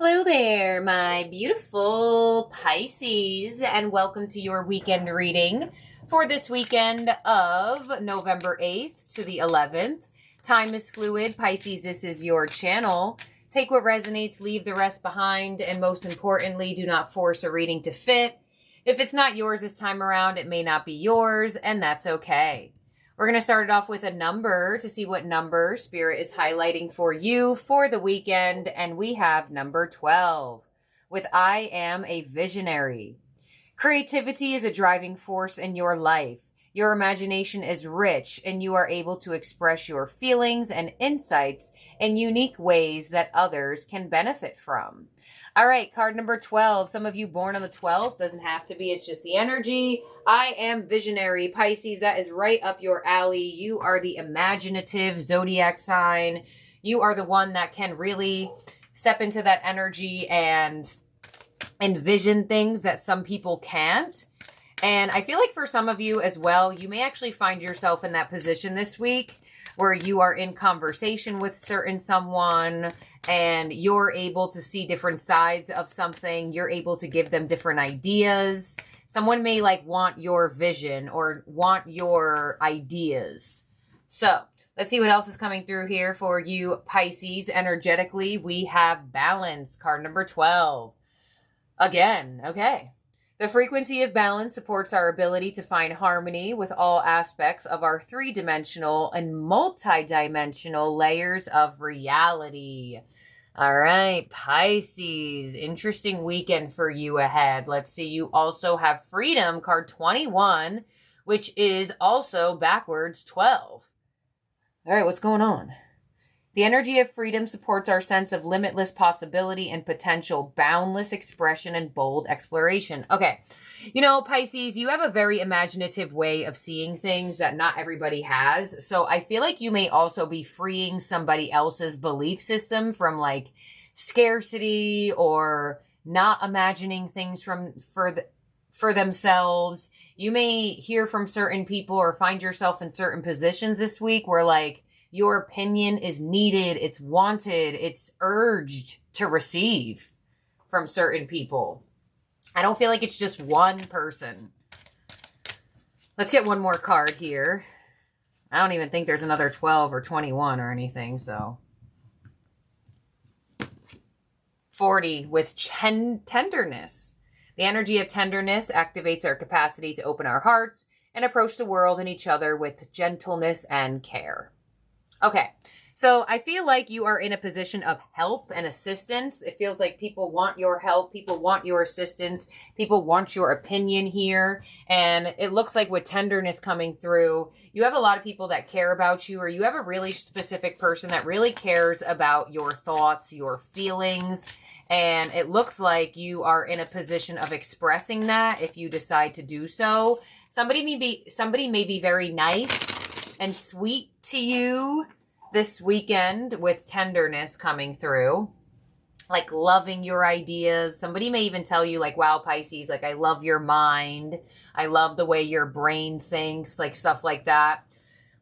Hello there, my beautiful Pisces, and welcome to your weekend reading for this weekend of November 8th to the 11th. Time is fluid. Pisces, this is your channel. Take what resonates, leave the rest behind, and most importantly, do not force a reading to fit. If it's not yours this time around, it may not be yours, and that's okay. We're going to start it off with a number to see what number Spirit is highlighting for you for the weekend. And we have number 12 with I am a visionary. Creativity is a driving force in your life. Your imagination is rich and you are able to express your feelings and insights in unique ways that others can benefit from. All right, card number 12. Some of you born on the 12th, doesn't have to be, it's just the energy. I am visionary, Pisces. That is right up your alley. You are the imaginative zodiac sign. You are the one that can really step into that energy and envision things that some people can't. And I feel like for some of you as well, you may actually find yourself in that position this week where you are in conversation with someone and you're able to see different sides of something. You're able to give them different ideas. Someone may want your vision or want your ideas. So let's see what else is coming through here for you, Pisces. Energetically, we have balance, card number 12. Again, okay. The frequency of balance supports our ability to find harmony with all aspects of our three-dimensional and multi-dimensional layers of reality. All right, Pisces, interesting weekend for you ahead. Let's see, you also have freedom, card 21, which is also backwards 12. All right, what's going on? The energy of freedom supports our sense of limitless possibility and potential, boundless expression, and bold exploration. Okay, you know, Pisces, you have a very imaginative way of seeing things that not everybody has. So I feel like you may also be freeing somebody else's belief system from scarcity or not imagining things for themselves. You may hear from certain people or find yourself in certain positions this week where your opinion is needed, it's wanted, it's urged to receive from certain people. I don't feel like it's just one person. Let's get one more card here. I don't even think there's another 12 or 21 or anything, so. 40 with tenderness. The energy of tenderness activates our capacity to open our hearts and approach the world and each other with gentleness and care. Okay, so I feel like you are in a position of help and assistance. It feels like people want your help. People want your assistance. People want your opinion here. And it looks like with tenderness coming through, you have a lot of people that care about you, or you have a really specific person that really cares about your thoughts, your feelings. And it looks like you are in a position of expressing that if you decide to do so. Somebody may be very nice and sweet to you this weekend with tenderness coming through, loving your ideas. Somebody may even tell you wow, Pisces, I love your mind. I love the way your brain thinks, stuff like that.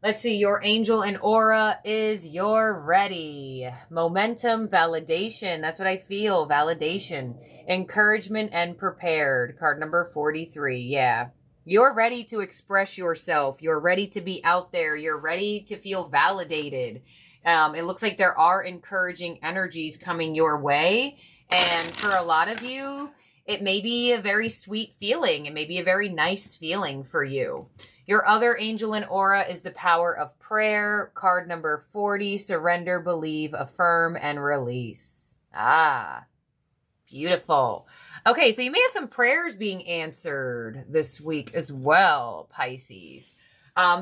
Let's see, your angel and aura is you're ready. Momentum, validation. That's what I feel. Validation, encouragement, and prepared. Card number 43. Yeah. You're ready to express yourself. You're ready to be out there. You're ready to feel validated. It looks like there are encouraging energies coming your way. And for a lot of you, it may be a very sweet feeling. It may be a very nice feeling for you. Your other angel and aura is the power of prayer. Card number 40, surrender, believe, affirm, and release. Ah, beautiful. Okay, so you may have some prayers being answered this week as well, Pisces.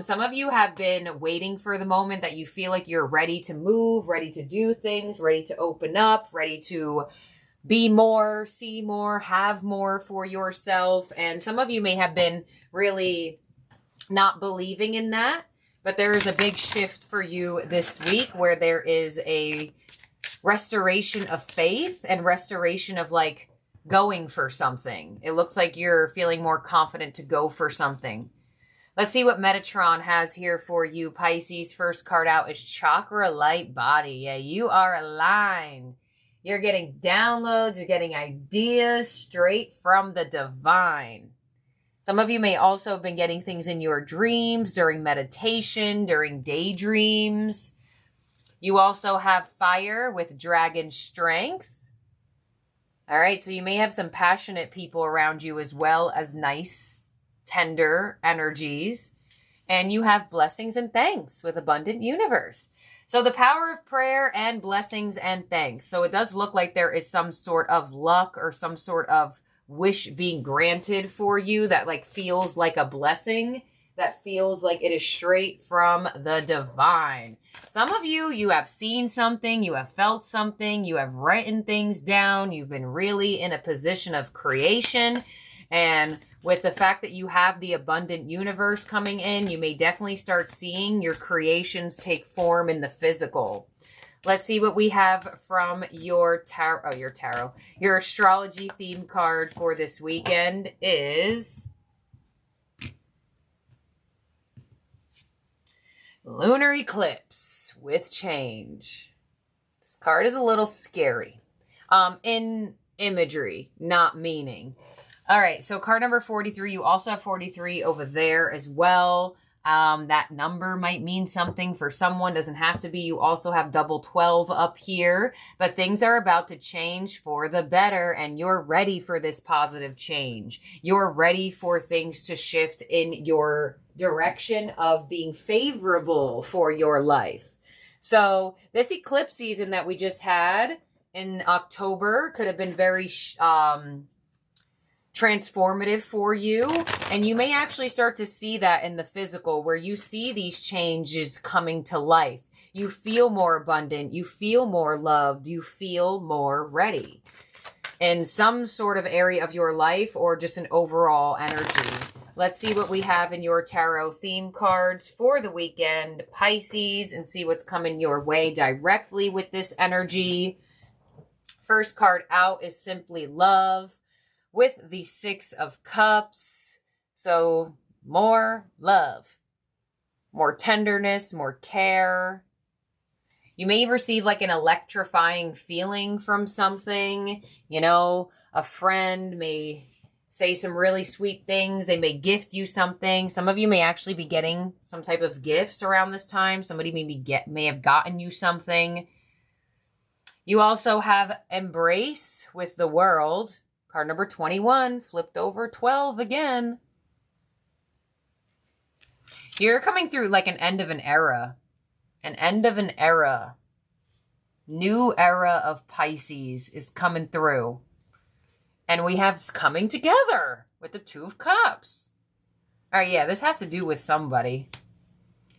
Some of you have been waiting for the moment that you feel like you're ready to move, ready to do things, ready to open up, ready to be more, see more, have more for yourself. And some of you may have been really not believing in that, but there is a big shift for you this week where there is a restoration of faith and restoration of going for something. It looks like you're feeling more confident to go for something. Let's see what Metatron has here for you, Pisces. First card out is Chakra Light Body. Yeah, you are aligned. You're getting downloads. You're getting ideas straight from the divine. Some of you may also have been getting things in your dreams, during meditation, during daydreams. You also have fire with dragon strength. All right, so you may have some passionate people around you as well as nice, tender energies. And you have blessings and thanks with abundant universe. So the power of prayer and blessings and thanks. So it does look like there is some sort of luck or some sort of wish being granted for you that like feels like a blessing, that feels like it is straight from the divine. Some of you, you have seen something, you have felt something, you have written things down, you've been really in a position of creation. And with the fact that you have the abundant universe coming in, you may definitely start seeing your creations take form in the physical. Let's see what we have from your tarot. Your astrology theme card for this weekend is Lunar Eclipse with Change. This card is a little scary. In imagery, not meaning. All right, so card number 43, you also have 43 over there as well. That number might mean something for someone, doesn't have to be. You also have double 12 up here, but things are about to change for the better, and you're ready for this positive change. You're ready for things to shift in your direction of being favorable for your life. So this eclipse season that we just had in October could have been very transformative for you, and you may actually start to see that in the physical, where you see these changes coming to life. You feel more abundant, you feel more loved, you feel more ready in some sort of area of your life or just an overall energy. Let's see what we have in your tarot theme cards for the weekend, Pisces, and see what's coming your way directly with this energy. First card out is simply love, with the 6 of Cups. So more love, more tenderness, more care. You may receive like an electrifying feeling from something. You know, a friend may say some really sweet things. They may gift you something. Some of you may actually be getting some type of gifts around this time. Somebody may have gotten you something. You also have embrace with the World. Card number 21, flipped over 12 again. You're coming through like an end of an era. An end of an era. New era of Pisces is coming through. And we have coming together with the 2 of Cups. All right, yeah, this has to do with somebody.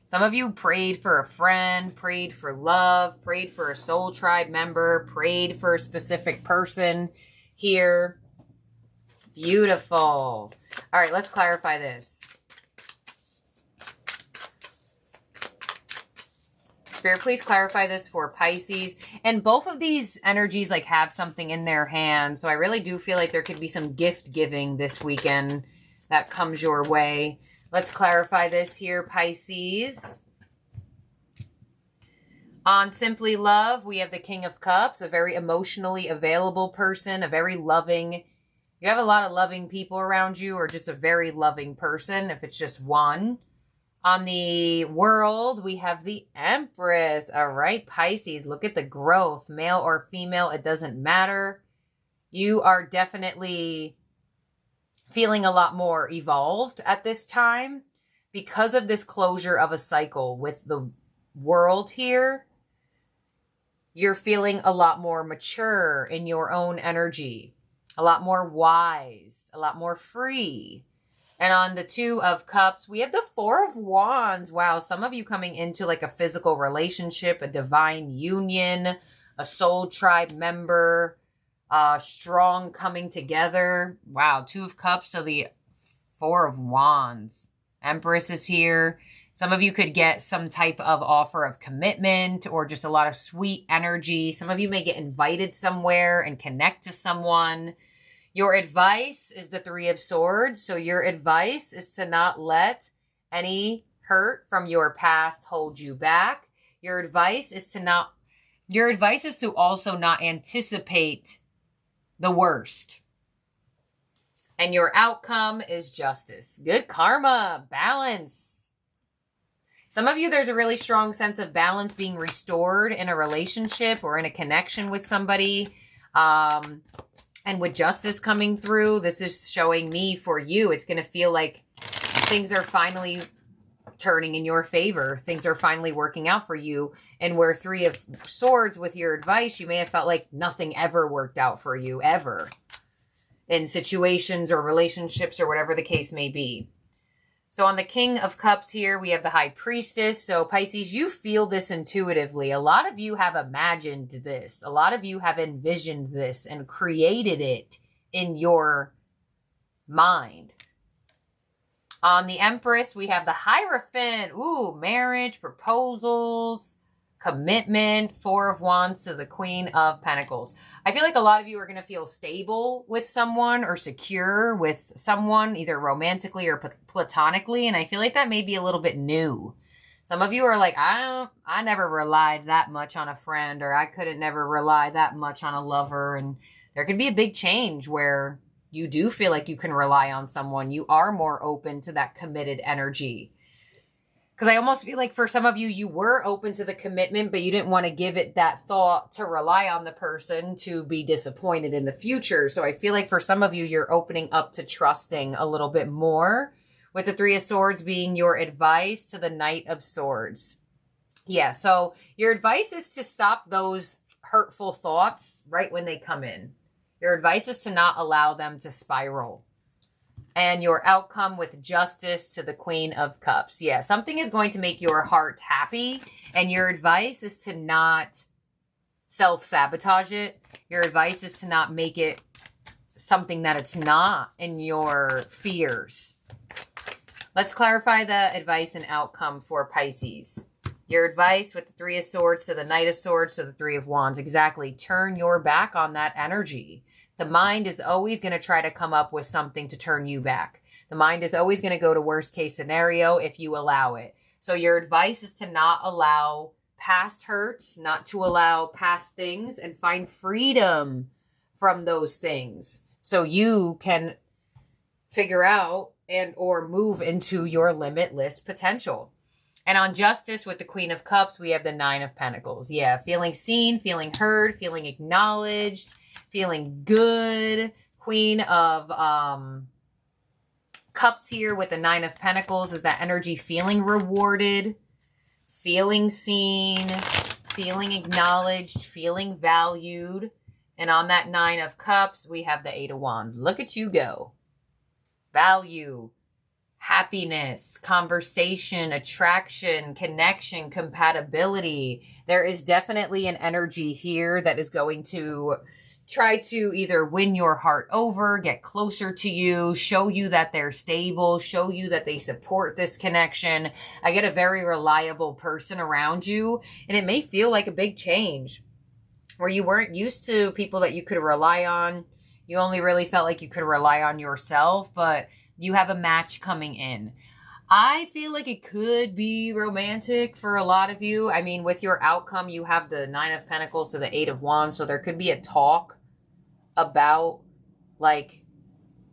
Some of you prayed for a friend, prayed for love, prayed for a soul tribe member, prayed for a specific person here. Beautiful. All right, let's clarify this. Spirit, please clarify this for Pisces. And both of these energies like have something in their hand. So I really do feel like there could be some gift giving this weekend that comes your way. Let's clarify this here, Pisces. On Simply Love, we have the King of Cups, a very emotionally available person, a very loving. You have a lot of loving people around you, or just a very loving person, if it's just one. On the World, we have the Empress. All right, Pisces, look at the growth. Male or female, it doesn't matter. You are definitely feeling a lot more evolved at this time because of this closure of a cycle with the World here. You're feeling a lot more mature in your own energy, a lot more wise, a lot more free. And on the 2 of Cups, we have the 4 of Wands. Wow, some of you coming into like a physical relationship, a divine union, a soul tribe member, strong coming together. Wow, 2 of Cups to the 4 of Wands. Empress is here. Some of you could get some type of offer of commitment or just a lot of sweet energy. Some of you may get invited somewhere and connect to someone. Your advice is the 3 of Swords. So your advice is to not let any hurt from your past hold you back. Your advice is to not Your advice is to also not anticipate the worst. And your outcome is justice. Good karma, balance. Some of you, there's a really strong sense of balance being restored in a relationship or in a connection with somebody. And with justice coming through, this is showing me for you, it's going to feel like things are finally turning in your favor. Things are finally working out for you. And where Three of Swords with your advice, you may have felt like nothing ever worked out for you, ever. In situations or relationships or whatever the case may be. So on the King of Cups here, we have the High Priestess. So Pisces, you feel this intuitively. A lot of you have imagined this. A lot of you have envisioned this and created it in your mind. On the Empress, we have the Hierophant. Ooh, marriage, proposals, commitment, Four of Wands to the Queen of Pentacles. I feel like a lot of you are going to feel stable with someone or secure with someone, either romantically or platonically. And I feel like that may be a little bit new. Some of you are like, I never relied that much on a friend, or I couldn't never rely that much on a lover. And there could be a big change where you do feel like you can rely on someone. You are more open to that committed energy. Because I almost feel like for some of you, you were open to the commitment, but you didn't want to give it that thought to rely on the person to be disappointed in the future. So I feel like for some of you, you're opening up to trusting a little bit more, with the Three of Swords being your advice to the Knight of Swords. Yeah, so your advice is to stop those hurtful thoughts right when they come in. Your advice is to not allow them to spiral. And your outcome with justice to the Queen of Cups. Yeah, something is going to make your heart happy. And your advice is to not self-sabotage it. Your advice is to not make it something that it's not in your fears. Let's clarify the advice and outcome for Pisces. Your advice with the Three of Swords to the Knight of Swords to the Three of Wands. Exactly. Turn your back on that energy. The mind is always going to try to come up with something to turn you back. The mind is always going to go to worst case scenario if you allow it. So your advice is to not allow past hurts, not to allow past things, and find freedom from those things so you can figure out and or move into your limitless potential. And on justice with the Queen of Cups, we have the Nine of Pentacles. Yeah, feeling seen, feeling heard, feeling acknowledged, feeling good. Queen of Cups here with the Nine of Pentacles is that energy feeling rewarded, feeling seen, feeling acknowledged, feeling valued. And on that Nine of Cups, we have the Eight of Wands. Look at you go. Value, happiness, conversation, attraction, connection, compatibility. There is definitely an energy here that is going to try to either win your heart over, get closer to you, show you that they're stable, show you that they support this connection. I get a very reliable person around you, and it may feel like a big change where you weren't used to people that you could rely on. You only really felt like you could rely on yourself, but you have a match coming in. I feel like it could be romantic for a lot of you. I mean, with your outcome, you have the Nine of Pentacles to the Eight of Wands, so there could be a talk about like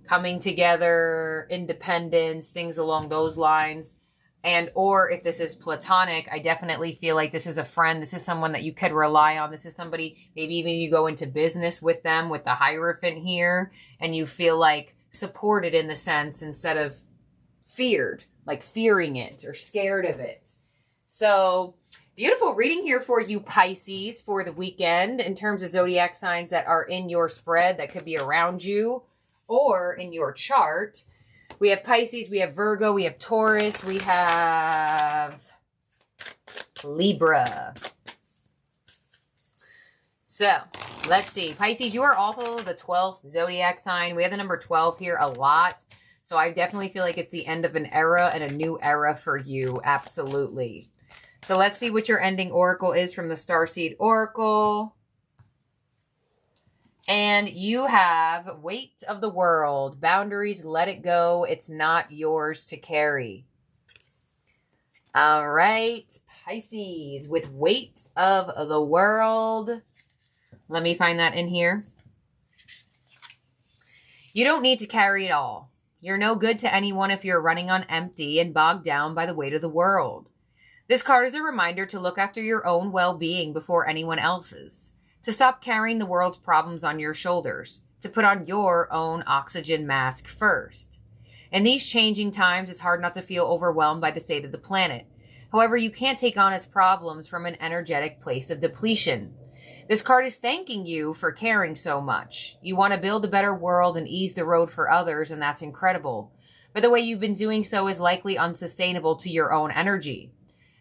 coming together, independence, things along those lines. And or if this is platonic, I definitely feel like this is a friend. This is someone that you could rely on. This is somebody, maybe even you go into business with them with the Hierophant here, and you feel like supported in the sense instead of feared, like fearing it or scared of it. So beautiful reading here for you, Pisces, for the weekend in terms of zodiac signs that are in your spread that could be around you or in your chart. We have Pisces, we have Virgo, we have Taurus, we have Libra. So let's see. Pisces, you are also the 12th zodiac sign. We have the number 12 here a lot. So I definitely feel like it's the end of an era and a new era for you. Absolutely. So let's see what your ending oracle is from the Starseed Oracle. And you have weight of the world, boundaries, let it go. It's not yours to carry. All right, Pisces, with weight of the world. Let me find that in here. You don't need to carry it all. You're no good to anyone if you're running on empty and bogged down by the weight of the world. This card is a reminder to look after your own well-being before anyone else's, to stop carrying the world's problems on your shoulders, to put on your own oxygen mask first. In these changing times, it's hard not to feel overwhelmed by the state of the planet. However, you can't take on its problems from an energetic place of depletion. This card is thanking you for caring so much. You want to build a better world and ease the road for others, and that's incredible. But the way you've been doing so is likely unsustainable to your own energy.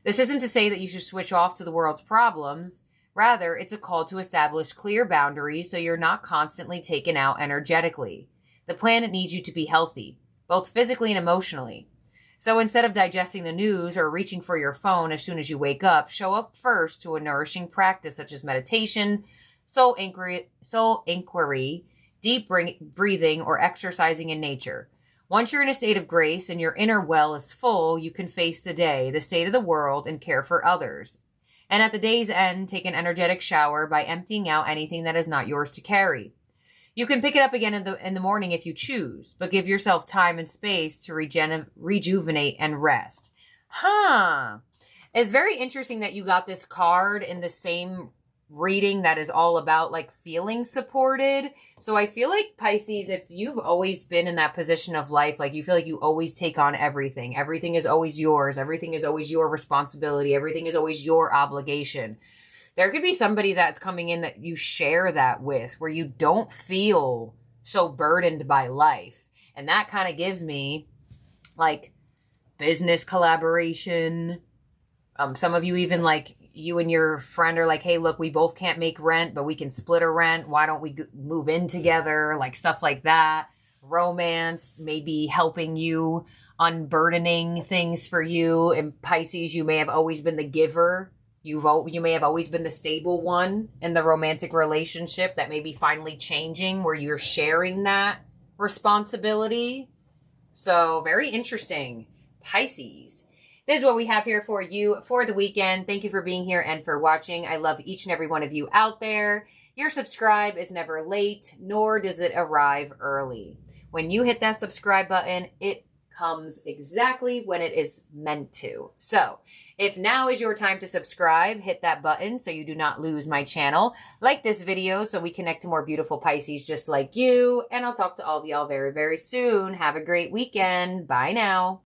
This isn't to say that you should switch off to the world's problems. Rather, it's a call to establish clear boundaries so you're not constantly taken out energetically. The planet needs you to be healthy, both physically and emotionally. So instead of digesting the news or reaching for your phone as soon as you wake up, show up first to a nourishing practice such as meditation, soul inquiry, deep breathing, or exercising in nature. Once you're in a state of grace and your inner well is full, you can face the day, the state of the world, and care for others. And at the day's end, take an energetic shower by emptying out anything that is not yours to carry. You can pick it up again in the morning if you choose, but give yourself time and space to rejuvenate and rest. It's very interesting that you got this card in the same reading that is all about like feeling supported. So I feel like Pisces, if you've always been in that position of life, like you feel like you always take on everything. Everything is always yours. Everything is always your responsibility. Everything is always your obligation. There could be somebody that's coming in that you share that with, where you don't feel so burdened by life. And that kind of gives me like business collaboration. Some of you even like you and your friend are like, hey, look, we both can't make rent, but we can split a rent. Why don't we move in together? Like stuff like that. Romance, maybe helping you, unburdening things for you. In Pisces, you may have always been the giver. You may have always been the stable one in the romantic relationship that may be finally changing where you're sharing that responsibility. So very interesting. Pisces. This is what we have here for you for the weekend. Thank you for being here and for watching. I love each and every one of you out there. Your subscribe is never late, nor does it arrive early. When you hit that subscribe button, it comes exactly when it is meant to. So if now is your time to subscribe, hit that button so you do not lose my channel. Like this video so we connect to more beautiful Pisces just like you. And I'll talk to all of y'all very, very soon. Have a great weekend. Bye now.